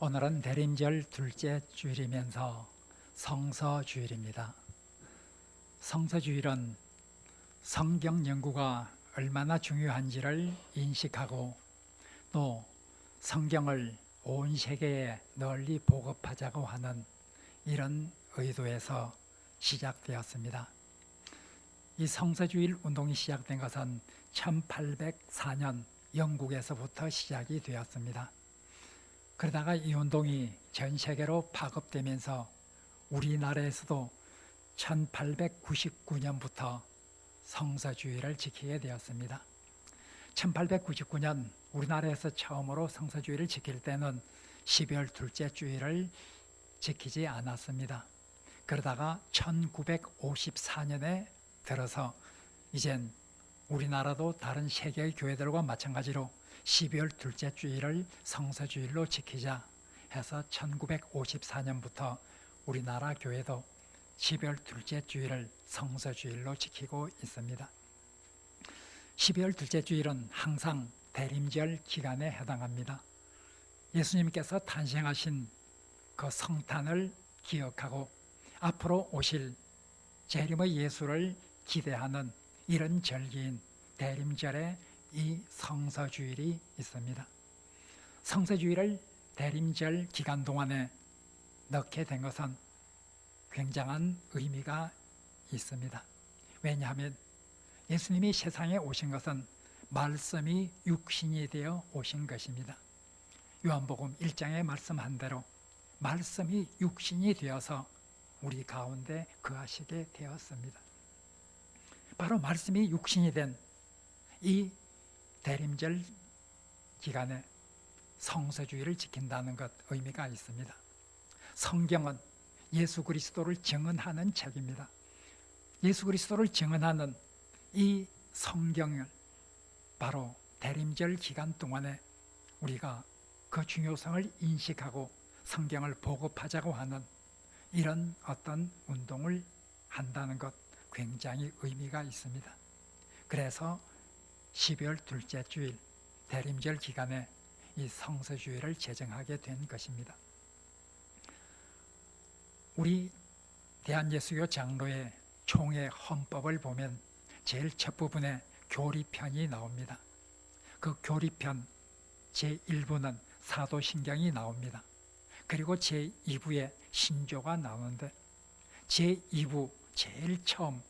오늘은 대림절 둘째 주일이면서 성서주일입니다. 성서주일은 성경 연구가 얼마나 중요한지를 인식하고 또 성경을 온 세계에 널리 보급하자고 하는 이런 의도에서 시작되었습니다. 이 성서주일 운동이 시작된 것은 1804년 영국에서부터 시작이 되었습니다. 그러다가 이 운동이 전 세계로 파급되면서 우리나라에서도 1899년부터 성서주일을 지키게 되었습니다. 1899년 우리나라에서 처음으로 성서주일을 지킬 때는 12월 둘째 주일을 지키지 않았습니다. 그러다가 1954년에 들어서 이젠 우리나라도 다른 세계의 교회들과 마찬가지로 12월 둘째 주일을 성서주일로 지키자 해서 1954년부터 우리나라 교회도 12월 둘째 주일을 성서주일로 지키고 있습니다. 12월 둘째 주일은 항상 대림절 기간에 해당합니다. 예수님께서 탄생하신 그 성탄을 기억하고 앞으로 오실 재림의 예수를 기대하는 이런 절기인 대림절에 이 성서주일이 있습니다. 성서주일을 대림절 기간 동안에 넣게 된 것은 굉장한 의미가 있습니다. 왜냐하면 예수님이 세상에 오신 것은 말씀이 육신이 되어 오신 것입니다. 요한복음 1장에 말씀한 대로 말씀이 육신이 되어서 우리 가운데 거하시게 되었습니다. 바로 말씀이 육신이 된 이 대림절 기간에 성서주일을 지킨다는 것 의미가 있습니다. 성경은 예수 그리스도를 증언하는 책입니다. 예수 그리스도를 증언하는 이 성경을 바로 대림절 기간 동안에 우리가 그 중요성을 인식하고 성경을 보급하자고 하는 이런 어떤 운동을 한다는 것 굉장히 의미가 있습니다. 그래서 12월 둘째 주일 대림절 기간에 이 성서주일을 제정하게 된 것입니다. 우리 대한예수교 장로의 총회 헌법을 보면 제일 첫 부분에 교리편이 나옵니다. 그 교리편 제1부는 사도신경이 나옵니다. 그리고 제2부에 신조가 나오는데 제2부 제일 처음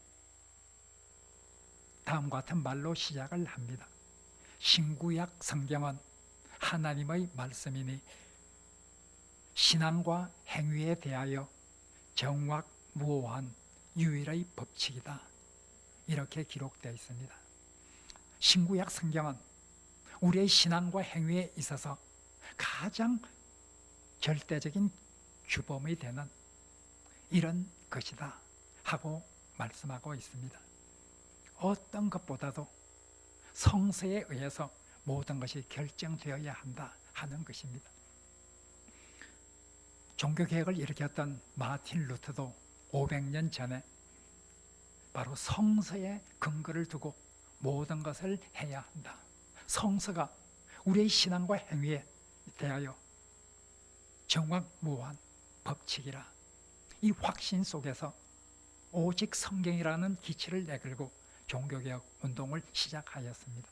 다음과 같은 말로 시작을 합니다. 신구약 성경은 하나님의 말씀이니 신앙과 행위에 대하여 정확무오한 유일의 법칙이다. 이렇게 기록되어 있습니다. 신구약 성경은 우리의 신앙과 행위에 있어서 가장 절대적인 규범이 되는 이런 것이다 하고 말씀하고 있습니다. 어떤 것보다도 성서에 의해서 모든 것이 결정되어야 한다 하는 것입니다. 종교개혁을 일으켰던 마틴 루터도 500년 전에 바로 성서에 근거를 두고 모든 것을 해야 한다. 성서가 우리의 신앙과 행위에 대하여 정확무오한 법칙이라. 이 확신 속에서 오직 성경이라는 기치를 내걸고 종교개혁 운동을 시작하였습니다.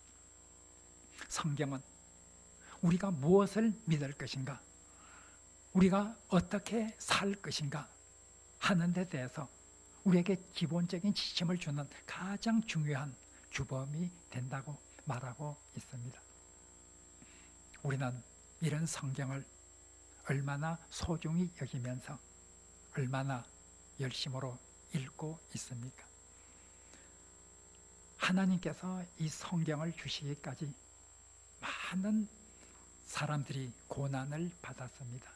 성경은 우리가 무엇을 믿을 것인가, 우리가 어떻게 살 것인가 하는 데 대해서 우리에게 기본적인 지침을 주는 가장 중요한 규범이 된다고 말하고 있습니다. 우리는 이런 성경을 얼마나 소중히 여기면서 얼마나 열심으로 읽고 있습니까? 하나님께서 이 성경을 주시기까지 많은 사람들이 고난을 받았습니다.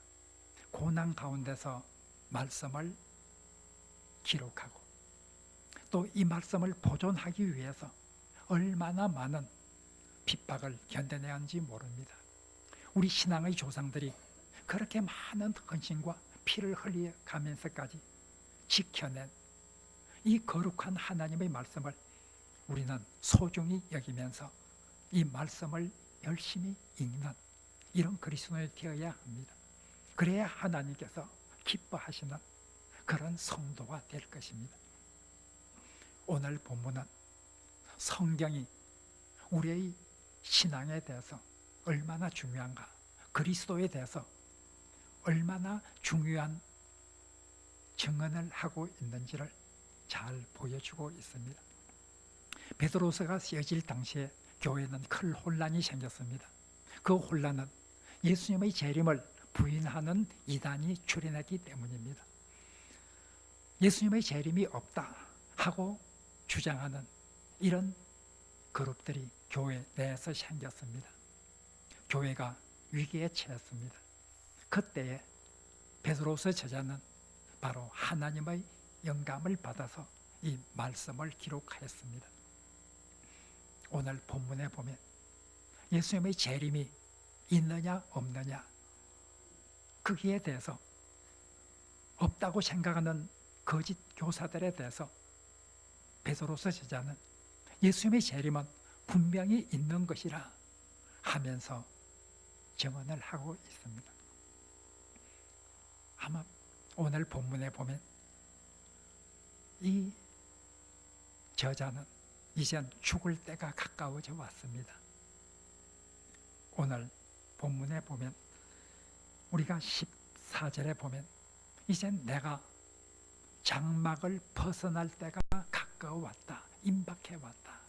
고난 가운데서 말씀을 기록하고 또 이 말씀을 보존하기 위해서 얼마나 많은 핍박을 견뎌내야 하는지 모릅니다. 우리 신앙의 조상들이 그렇게 많은 헌신과 피를 흘려가면서까지 지켜낸 이 거룩한 하나님의 말씀을 우리는 소중히 여기면서 이 말씀을 열심히 읽는 이런 그리스도인이 되어야 합니다. 그래야 하나님께서 기뻐하시는 그런 성도가 될 것입니다. 오늘 본문은 성경이 우리의 신앙에 대해서 얼마나 중요한가, 그리스도에 대해서 얼마나 중요한 증언을 하고 있는지를 잘 보여주고 있습니다. 베드로서가 쓰여질 당시에 교회는 큰 혼란이 생겼습니다. 그 혼란은 예수님의 재림을 부인하는 이단이 출현했기 때문입니다. 예수님의 재림이 없다 하고 주장하는 이런 그룹들이 교회 내에서 생겼습니다. 교회가 위기에 처했습니다. 그때에 베드로서 저자는 바로 하나님의 영감을 받아서 이 말씀을 기록하였습니다. 오늘 본문에 보면 예수님의 재림이 있느냐 없느냐, 거기에 대해서 없다고 생각하는 거짓 교사들에 대해서 베드로서 저자는 예수님의 재림은 분명히 있는 것이라 하면서 증언을 하고 있습니다. 아마 오늘 본문에 보면 이 저자는 이젠 죽을 때가 가까워져 왔습니다. 오늘 본문에 보면 우리가 14절에 보면 이젠 내가 장막을 벗어날 때가 가까워 왔다, 임박해 왔다.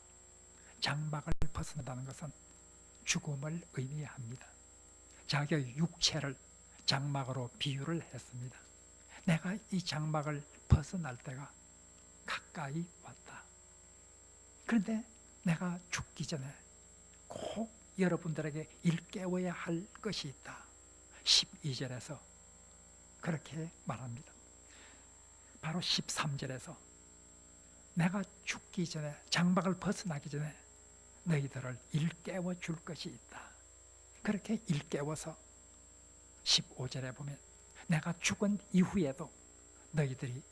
장막을 벗어난다는 것은 죽음을 의미합니다. 자기의 육체를 장막으로 비유를 했습니다. 내가 이 장막을 벗어날 때가 가까이 왔다. 그런데 내가 죽기 전에 꼭 여러분들에게 일깨워야 할 것이 있다. 12절에서 그렇게 말합니다. 바로 13절에서 내가 죽기 전에, 장막을 벗어나기 전에 너희들을 일깨워 줄 것이 있다. 그렇게 일깨워서 15절에 보면 내가 죽은 이후에도 너희들이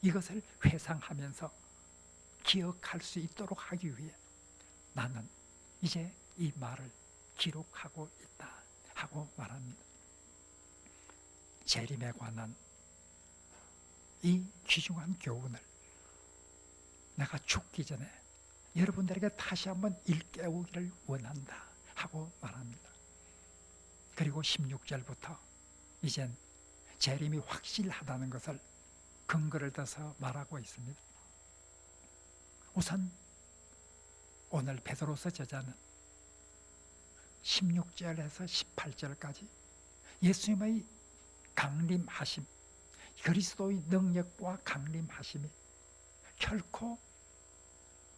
이것을 회상하면서 기억할 수 있도록 하기 위해 나는 이제 이 말을 기록하고 있다 하고 말합니다. 재림에 관한 이 귀중한 교훈을 내가 죽기 전에 여러분들에게 다시 한번 일깨우기를 원한다 하고 말합니다. 그리고 16절부터 이젠 재림이 확실하다는 것을 근거를 들어서 말하고 있습니다. 우선 오늘 베드로서 저자는 16절에서 18절까지 예수님의 강림하심, 그리스도의 능력과 강림하심이 결코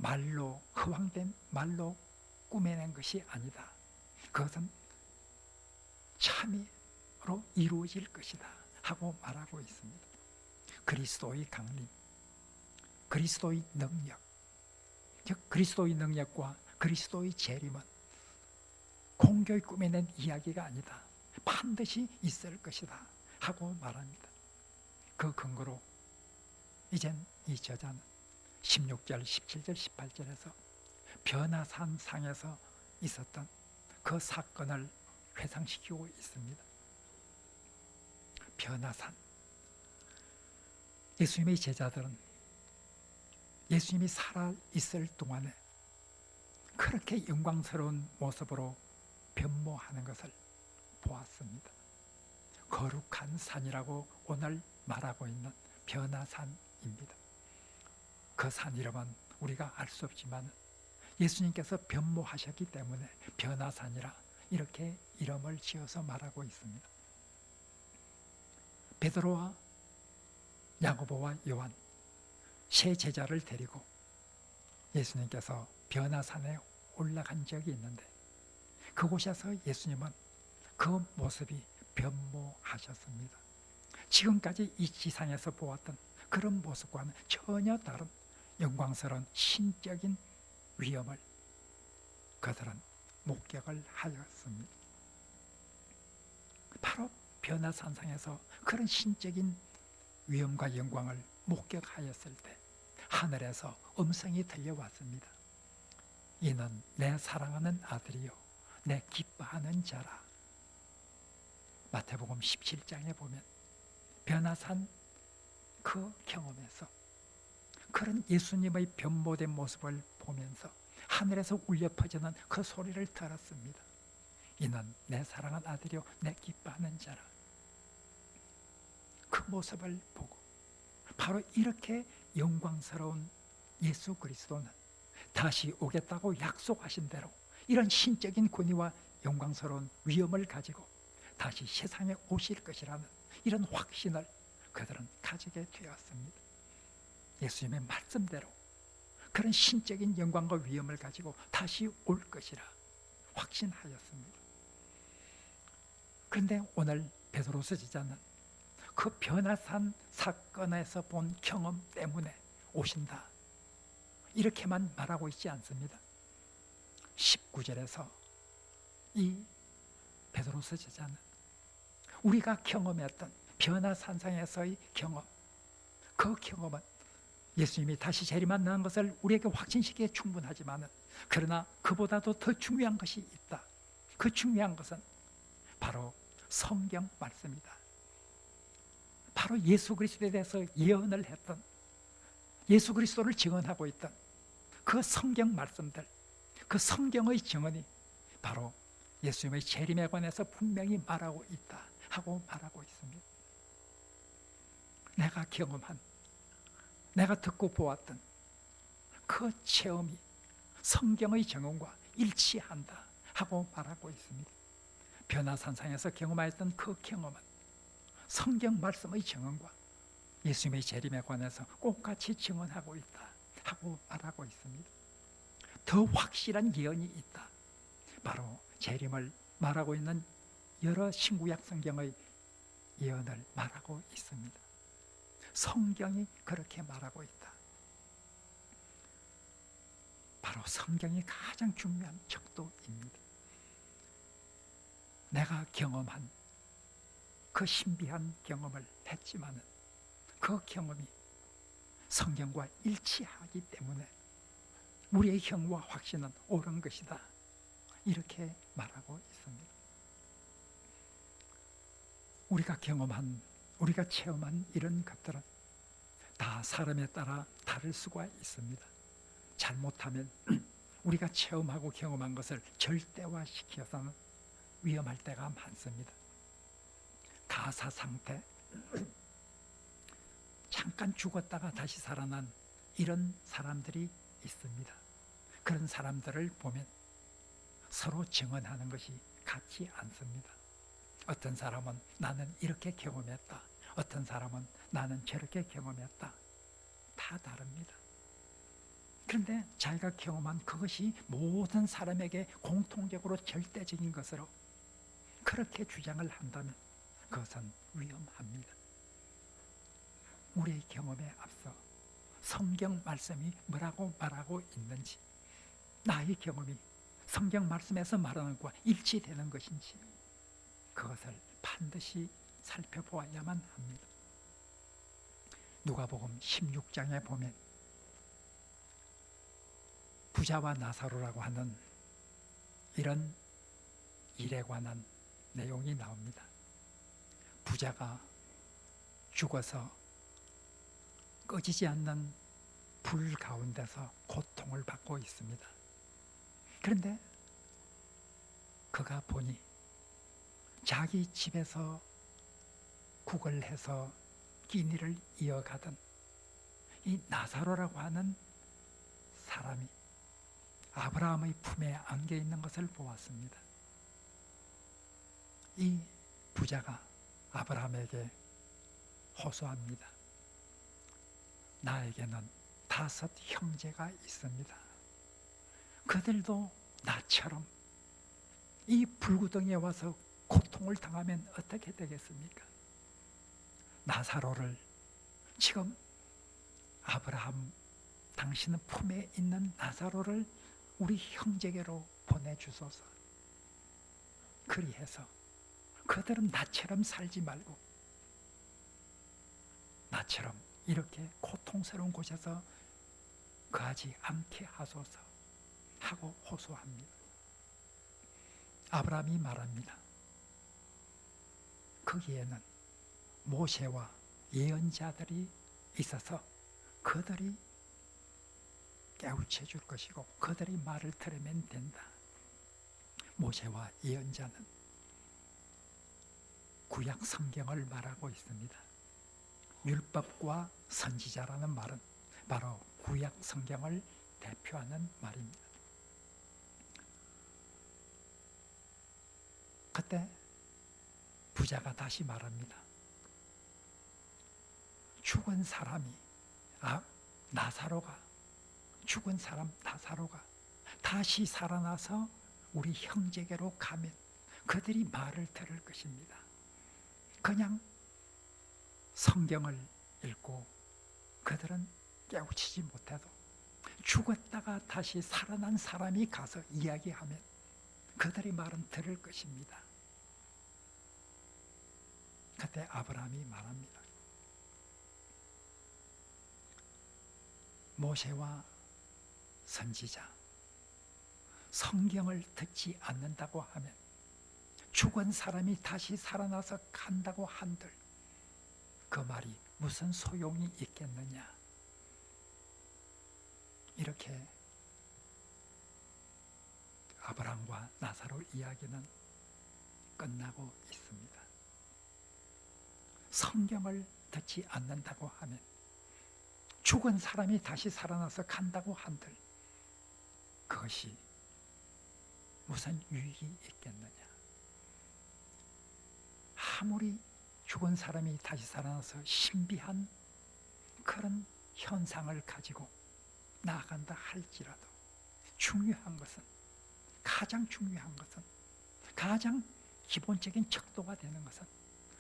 말로, 허황된 말로 꾸며낸 것이 아니다. 그것은 참으로 이루어질 것이다 하고 말하고 있습니다. 그리스도의 강림, 그리스도의 능력, 즉 그리스도의 능력과 그리스도의 재림은 공교히 꾸며낸 이야기가 아니다. 반드시 있을 것이다 하고 말합니다. 그 근거로 이젠 이 저자는 16절, 17절, 18절에서 변화산 상에서 있었던 그 사건을 회상시키고 있습니다. 변화산, 예수님의 제자들은 예수님이 살아있을 동안에 그렇게 영광스러운 모습으로 변모하는 것을 보았습니다. 거룩한 산이라고 오늘 말하고 있는 변화산입니다. 그 산 이름은 우리가 알 수 없지만 예수님께서 변모하셨기 때문에 변화산이라 이렇게 이름을 지어서 말하고 있습니다. 베드로와 야고보와 요한 세 제자를 데리고 예수님께서 변화산에 올라간 적이 있는데 그곳에서 예수님은 그 모습이 변모하셨습니다. 지금까지 이 지상에서 보았던 그런 모습과는 전혀 다른 영광스러운 신적인 위엄을 그들은 목격을 하였습니다. 바로 변화산상에서 그런 신적인 위엄과 영광을 목격하였을 때 하늘에서 음성이 들려왔습니다. 이는 내 사랑하는 아들이요 내 기뻐하는 자라. 마태복음 17장에 보면 변화산 그 경험에서 그런 예수님의 변모된 모습을 보면서 하늘에서 울려 퍼지는 그 소리를 들었습니다. 이는 내 사랑한 아들이요 내 기뻐하는 자라. 그 모습을 보고 바로 이렇게 영광스러운 예수 그리스도는 다시 오겠다고 약속하신 대로 이런 신적인 권위와 영광스러운 위엄을 가지고 다시 세상에 오실 것이라는 이런 확신을 그들은 가지게 되었습니다. 예수님의 말씀대로 그런 신적인 영광과 위엄을 가지고 다시 올 것이라 확신하였습니다. 그런데 오늘 베드로서 저자는 그 변화산 사건에서 본 경험 때문에 오신다, 이렇게만 말하고 있지 않습니다. 19절에서 이 베드로서 저자는 우리가 경험했던 변화산상에서의 경험, 그 경험은 예수님이 다시 재림한다는 것을 우리에게 확신시키기에 충분하지만 그러나 그보다도 더 중요한 것이 있다. 그 중요한 것은 바로 성경 말씀이다. 바로 예수 그리스도에 대해서 예언을 했던, 예수 그리스도를 증언하고 있던 그 성경 말씀들, 그 성경의 증언이 바로 예수님의 재림에 관해서 분명히 말하고 있다 하고 말하고 있습니다. 내가 경험한, 내가 듣고 보았던 그 체험이 성경의 증언과 일치한다 하고 말하고 있습니다. 변화산상에서 경험하였던 그 경험은 성경 말씀의 증언과 예수님의 재림에 관해서 똑같이 증언하고 있다 하고 말하고 있습니다. 더 확실한 예언이 있다. 바로 재림을 말하고 있는 여러 신구약 성경의 예언을 말하고 있습니다. 성경이 그렇게 말하고 있다. 바로 성경이 가장 중요한 척도입니다. 내가 경험한 그 신비한 경험을 했지만 그 경험이 성경과 일치하기 때문에 우리의 형과 확신은 옳은 것이다, 이렇게 말하고 있습니다. 우리가 경험한, 우리가 체험한 이런 것들은 다 사람에 따라 다를 수가 있습니다. 잘못하면 우리가 체험하고 경험한 것을 절대화시켜서는 위험할 때가 많습니다. 가사 상태, 잠깐 죽었다가 다시 살아난 이런 사람들이 있습니다. 그런 사람들을 보면 서로 증언하는 것이 같지 않습니다. 어떤 사람은 나는 이렇게 경험했다, 어떤 사람은 나는 저렇게 경험했다, 다 다릅니다. 그런데 자기가 경험한 그것이 모든 사람에게 공통적으로 절대적인 것으로 그렇게 주장을 한다면 그것은 위험합니다. 우리의 경험에 앞서 성경 말씀이 뭐라고 말하고 있는지, 나의 경험이 성경 말씀에서 말하는 것과 일치되는 것인지 그것을 반드시 살펴보아야만 합니다. 누가복음 16장에 보면 부자와 나사로라고 하는 이런 일에 관한 내용이 나옵니다. 부자가 죽어서 꺼지지 않는 불 가운데서 고통을 받고 있습니다. 그런데 그가 보니 자기 집에서 국을 해서 끼니를 이어가던 이 나사로라고 하는 사람이 아브라함의 품에 안겨 있는 것을 보았습니다. 이 부자가 아브라함에게 호소합니다. 나에게는 5 형제가 있습니다. 그들도 나처럼 이 불구덩이에 와서 고통을 당하면 어떻게 되겠습니까? 나사로를 지금 아브라함, 당신은 품에 있는 나사로를 우리 형제에게로 보내주소서. 그리해서 그들은 나처럼 살지 말고 나처럼 이렇게 고통스러운 곳에서 거하지 않게 하소서 하고 호소합니다. 아브라함이 말합니다. 거기에는 모세와 예언자들이 있어서 그들이 깨우쳐 줄 것이고 그들이 말을 들으면 된다. 모세와 예언자는 구약 성경을 말하고 있습니다. 율법과 선지자라는 말은 바로 구약 성경을 대표하는 말입니다. 그때 부자가 다시 말합니다. 죽은 사람이 나사로가 죽은 사람 나사로가 다시 살아나서 우리 형제에게로 가면 그들이 말을 들을 것입니다. 그냥 성경을 읽고 그들은 깨우치지 못해도 죽었다가 다시 살아난 사람이 가서 이야기하면 그들의 말은 들을 것입니다. 그때 아브라함이 말합니다. 모세와 선지자, 성경을 듣지 않는다고 하면 죽은 사람이 다시 살아나서 간다고 한들 그 말이 무슨 소용이 있겠느냐. 이렇게 아브라함과 나사로 이야기는 끝나고 있습니다. 성경을 듣지 않는다고 하면 죽은 사람이 다시 살아나서 간다고 한들 그것이 무슨 유익이 있겠느냐. 아무리 죽은 사람이 다시 살아나서 신비한 그런 현상을 가지고 나아간다 할지라도 가장 중요한 것은 가장 기본적인 척도가 되는 것은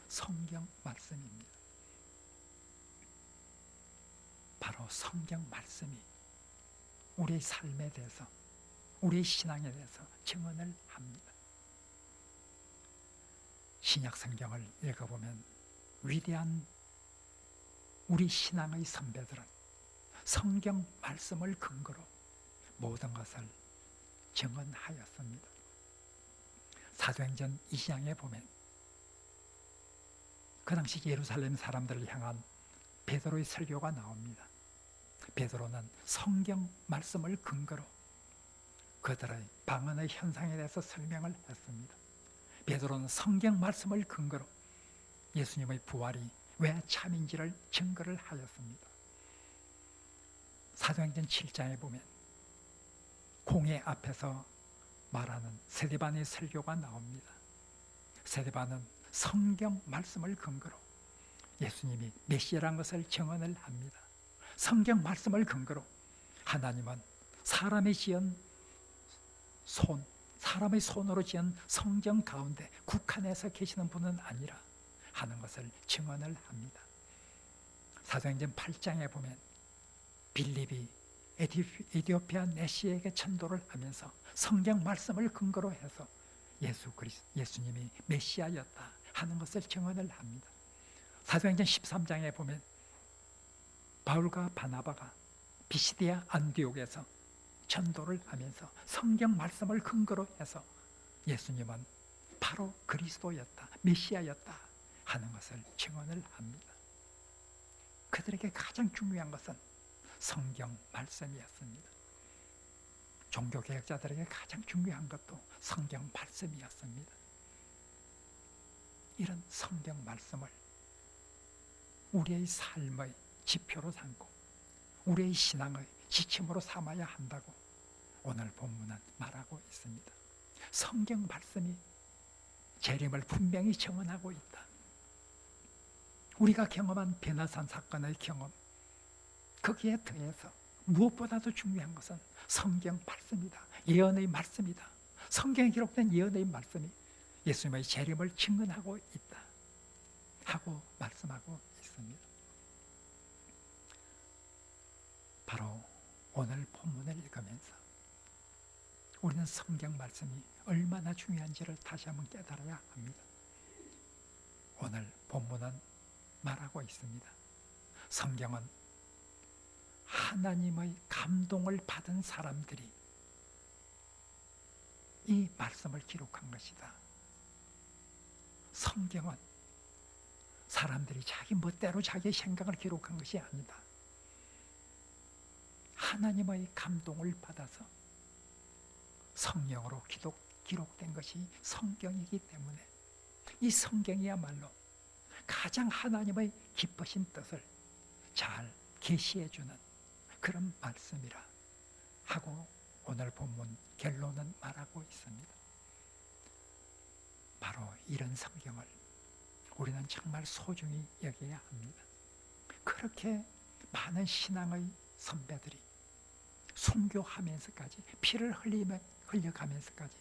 성경 말씀입니다. 바로 성경 말씀이 우리의 삶에 대해서 우리의 신앙에 대해서 증언을 합니다. 신약 성경을 읽어보면 위대한 우리 신앙의 선배들은 성경 말씀을 근거로 모든 것을 증언하였습니다. 사도행전 2장에 보면 그 당시 예루살렘 사람들을 향한 베드로의 설교가 나옵니다. 베드로는 성경 말씀을 근거로 그들의 방언의 현상에 대해서 설명을 했습니다. 베드로는 성경 말씀을 근거로 예수님의 부활이 왜 참인지를 증거를 하였습니다. 사도행전 7장에 보면 공회 앞에서 말하는 스데반의 설교가 나옵니다. 스데반은 성경 말씀을 근거로 예수님이 메시아라는 것을 증언을 합니다. 성경 말씀을 근거로 하나님은 사람의 손으로 지은 성경 가운데 국한해서 계시는 분은 아니라 하는 것을 증언을 합니다. 사도행전 8장에 보면 빌립이 에티오피아 내시에게 전도를 하면서 성경 말씀을 근거로 해서 예수님이 메시아였다 하는 것을 증언을 합니다. 사도행전 13장에 보면 바울과 바나바가 비시디아 안디옥에서 전도를 하면서 성경 말씀을 근거로 해서 예수님은 바로 그리스도였다, 메시아였다 하는 것을 증언을 합니다. 그들에게 가장 중요한 것은 성경 말씀이었습니다. 종교개혁자들에게 가장 중요한 것도 성경 말씀이었습니다. 이런 성경 말씀을 우리의 삶의 지표로 삼고 우리의 신앙의 지침으로 삼아야 한다고 오늘 본문은 말하고 있습니다. 성경 말씀이 재림을 분명히 증언하고 있다. 우리가 경험한 베나산 사건의 경험, 거기에 더해서 무엇보다도 중요한 것은 성경 말씀이다. 예언의 말씀이다. 성경에 기록된 예언의 말씀이 예수님의 재림을 증언하고 있다 하고 말씀하고 있습니다. 바로 오늘 본문을 읽으면서 우리는 성경 말씀이 얼마나 중요한지를 다시 한번 깨달아야 합니다. 오늘 본문은 말하고 있습니다. 성경은 하나님의 감동을 받은 사람들이 이 말씀을 기록한 것이다. 성경은 사람들이 자기 멋대로 자기의 생각을 기록한 것이 아니다. 하나님의 감동을 받아서 성령으로 기록된 것이 성경이기 때문에 이 성경이야말로 가장 하나님의 기쁘신 뜻을 잘 계시해주는 그런 말씀이라 하고 오늘 본문 결론은 말하고 있습니다. 바로 이런 성경을 우리는 정말 소중히 여겨야 합니다. 그렇게 많은 신앙의 선배들이 순교하면서까지 피를 흘려가면서까지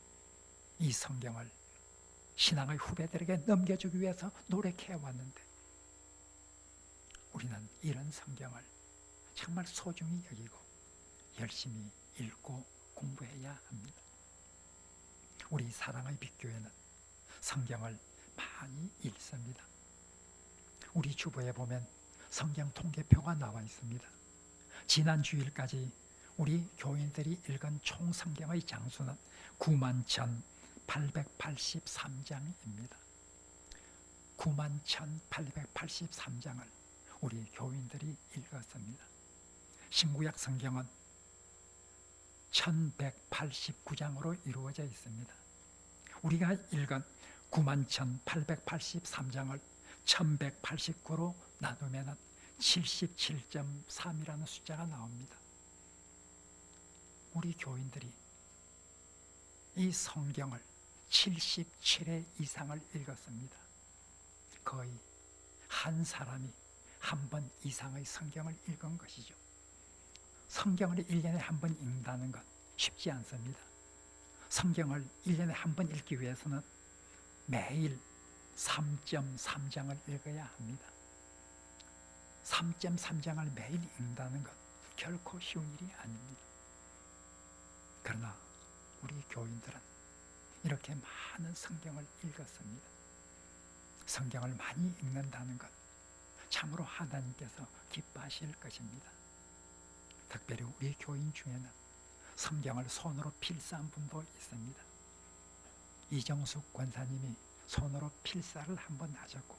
이 성경을 신앙의 후배들에게 넘겨주기 위해서 노력해 왔는데 우리는 이런 성경을 정말 소중히 여기고 열심히 읽고 공부해야 합니다. 우리 사랑의 빛교회는 성경을 많이 읽습니다. 우리 주보에 보면 성경 통계표가 나와 있습니다. 지난 주일까지 우리 교인들이 읽은 총 성경의 장수는 91,883장입니다. 91,883장을 우리 교인들이 읽었습니다. 신구약 성경은 1189장으로 이루어져 있습니다. 우리가 읽은 91,883장을 1189로 나누면 77.3이라는 숫자가 나옵니다. 우리 교인들이 이 성경을 77회 이상을 읽었습니다. 거의 한 사람이 한 번 이상의 성경을 읽은 것이죠. 성경을 1년에 한 번 읽는다는 건 쉽지 않습니다. 성경을 1년에 한 번 읽기 위해서는 매일 3.3장을 읽어야 합니다. 3.3장을 매일 읽는다는 것 결코 쉬운 일이 아닙니다. 그러나 우리 교인들은 이렇게 많은 성경을 읽었습니다. 성경을 많이 읽는다는 것 참으로 하나님께서 기뻐하실 것입니다. 특별히 우리 교인 중에는 성경을 손으로 필사한 분도 있습니다. 이정숙 권사님이 손으로 필사를 한번 하셨고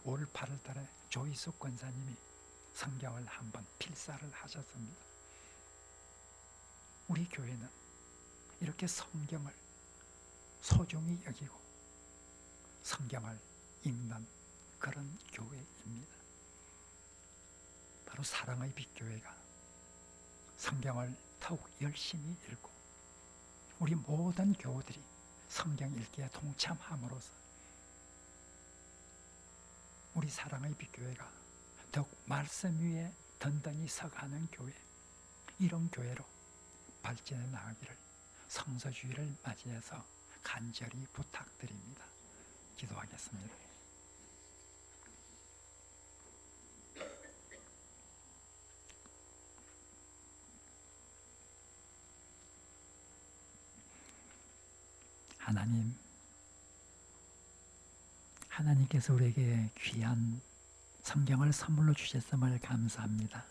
올 8월 달에 조희숙 권사님이 성경을 한번 필사를 하셨습니다. 우리 교회는 이렇게 성경을 소중히 여기고 성경을 읽는 그런 교회입니다. 바로 사랑의 빛교회가 성경을 더욱 열심히 읽고 우리 모든 교우들이 성경 읽기에 동참함으로써 우리 사랑의 빛교회가 더욱 말씀 위에 든든히 서가는 교회, 이런 교회로 발전해 나가기를 성서주의를 맞이해서 간절히 부탁드립니다. 기도하겠습니다. 하나님께서 우리에게 귀한 성경을 선물로 주셨음을 감사합니다.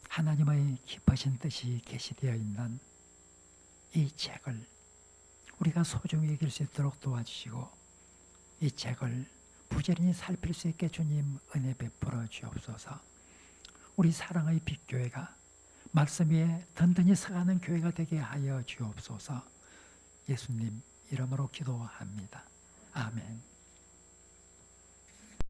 하나님의 기쁘신 뜻이 게시되어 있는 이 책을 우리가 소중히 여길 수 있도록 도와주시고 이 책을 부지런히 살필 수 있게 주님 은혜 베풀어 주옵소서. 우리 사랑의 빛교회가 말씀 위에 든든히 서가는 교회가 되게 하여 주옵소서. 예수님 이름으로 기도합니다. 아멘.